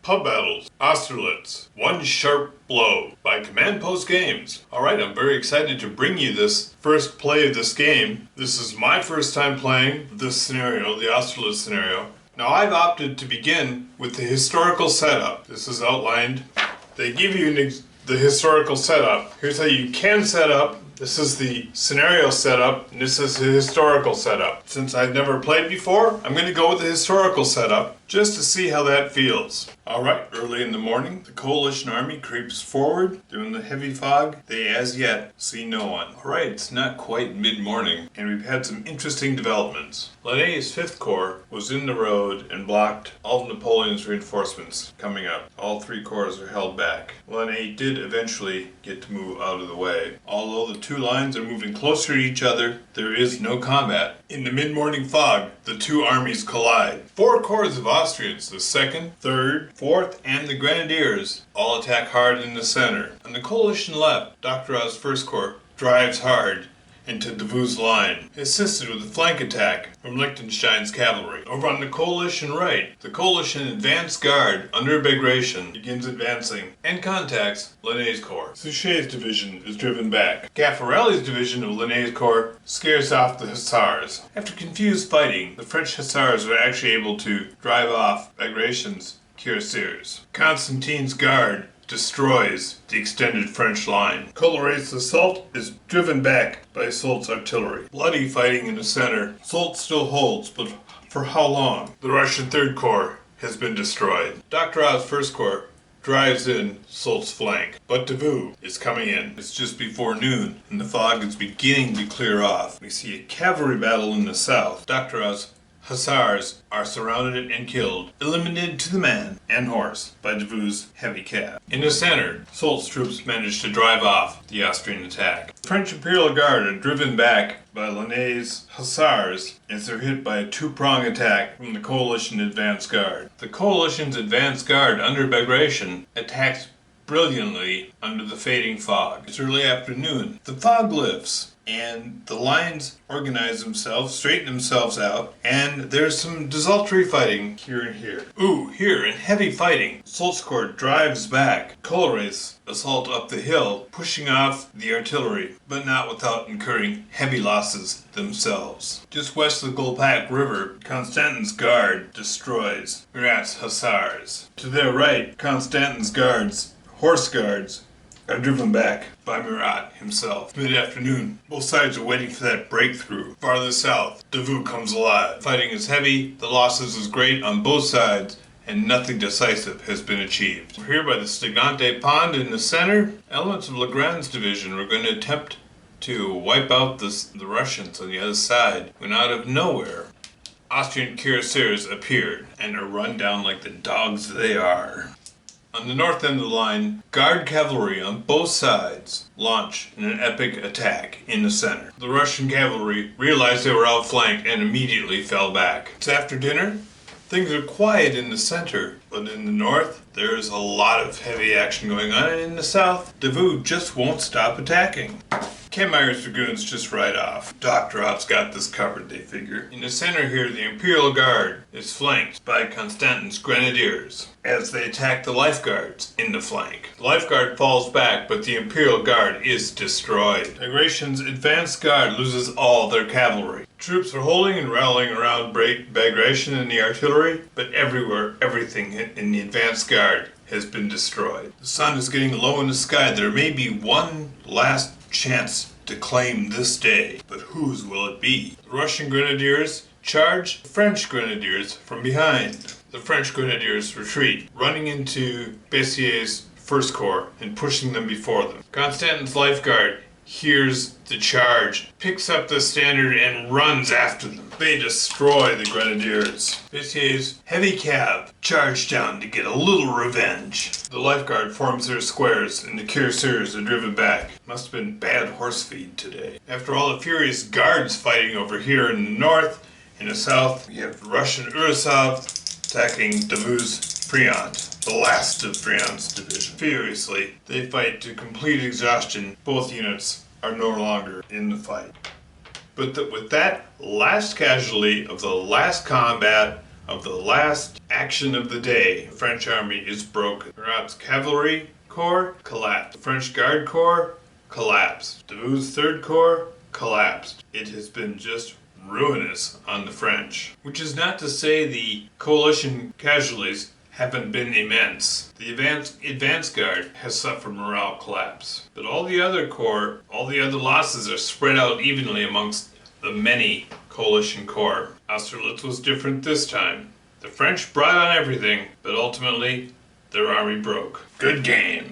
Pub Battles, Austerlitz, One Sharp Blow by Command Post Games. Alright, I'm very excited to bring you this first play of this game. This is my first time playing this scenario, the Austerlitz scenario. Now I've opted to begin with the historical setup. This is outlined. They give you the historical setup. Here's how you can set up. This is the scenario setup, and this is the historical setup. Since I've never played before, I'm going to go with the historical setup, just to see how that feels. Alright, early in the morning, the coalition army creeps forward. Through the heavy fog, they as yet see no one. Alright, it's not quite mid-morning, and we've had some interesting developments. Lanné's 5th Corps was in the road and blocked all of Napoleon's reinforcements coming up. All 3 corps are held back. Lanné did eventually get to move out of the way. Although the 2 lines are moving closer to each other, there is no combat. In the mid-morning fog, the 2 armies collide. 4 corps of Austrians, the 2nd, 3rd, 4th, and the Grenadiers, all attack hard in the center. On the coalition left, Dr. Oz 1st Corps drives hard into Davout's line, assisted with a flank attack from Liechtenstein's cavalry. Over on the coalition right, the coalition advance guard under Bagration begins advancing and contacts Lanné's corps. Suchet's division is driven back. Caffarelli's division of Lanné's corps scares off the hussars. After confused fighting, the French hussars are actually able to drive off Bagration's cuirassiers. Constantine's guard destroys the extended French line. Colloret's assault is driven back by Soult's artillery. Bloody fighting in the center. Soult still holds, but for how long? The Russian 3rd Corps has been destroyed. Dr. Oz 1st Corps drives in Soult's flank, but Davout is coming in. It's just before noon, and the fog is beginning to clear off. We see a cavalry battle in the south. Dr. Oz hussars are surrounded and killed, eliminated to the man and horse by Davout's heavy cav. In the center, Soult's troops manage to drive off the Austrian attack. The French Imperial Guard are driven back by Lanné's hussars as they're hit by a 2-prong attack from the coalition advance guard. The coalition's advance guard under Bagration attacks brilliantly under the fading fog. It's early afternoon. The fog lifts, and the lines organize themselves, straighten themselves out, and there's some desultory fighting here and here. Here, in heavy fighting, Soult's corps drives back. Colloret's assault up the hill, pushing off the artillery, but not without incurring heavy losses themselves. Just west of the Golpak River, Constantin's guard destroys Murat's hussars. To their right, Constantin's horse guards, are driven back by Murat himself. Mid-afternoon, both sides are waiting for that breakthrough. Farther south, Davout comes alive. Fighting is heavy, the losses is great on both sides, and nothing decisive has been achieved. We're here by the Stagnante Pond in the center. Elements of Legrand's division are going to attempt to wipe out the Russians on the other side, when out of nowhere, Austrian cuirassiers appeared and are run down like the dogs they are. On the north end of the line, Guard cavalry on both sides launch an epic attack in the center. The Russian cavalry realized they were outflanked and immediately fell back. It's after dinner. Things are quiet in the center, but in the north, there is a lot of heavy action going on, and in the south, Davout just won't stop attacking. Kemmeyer's dragoons just ride off. Dr. Oz got this covered, they figure. In the center here, the Imperial Guard is flanked by Constantin's Grenadiers as they attack the Life Guards in the flank. The Life Guard falls back, but the Imperial Guard is destroyed. Bagration's advance guard loses all their cavalry. Troops are holding and rallying around Bagration and the artillery, but everywhere, everything in the advance guard has been destroyed. The sun is getting low in the sky. There may be one last chance to claim this day, but whose will it be? The Russian Grenadiers charge the French Grenadiers from behind. The French Grenadiers retreat, running into Bessier's 1st Corps and pushing them before them. Constantin's Life Guard hears the charge, picks up the standard, and runs after them. They destroy the Grenadiers. Bessier's heavy cav charge down to get a little revenge. The Life Guard forms their squares, and the cuirassiers are driven back. Must have been bad horse feed today. After all the furious guards fighting over here in the north, in the south, we have the Russian Ursov attacking Davout's Friant, the last of Friant's division. Furiously, they fight to complete exhaustion. Both units are no longer in the fight. But with that last casualty of the last combat of the last Action of the day. The French army is broken. Murat's cavalry corps collapsed. The French Guard Corps collapsed. Davout's Third Corps collapsed. It has been just ruinous on the French. Which is not to say the coalition casualties haven't been immense. The advance guard has suffered morale collapse. But all the other corps, all the other losses are spread out evenly amongst the many coalition corps. Austerlitz was different this time. The French brought on everything, but ultimately their army broke. Good game.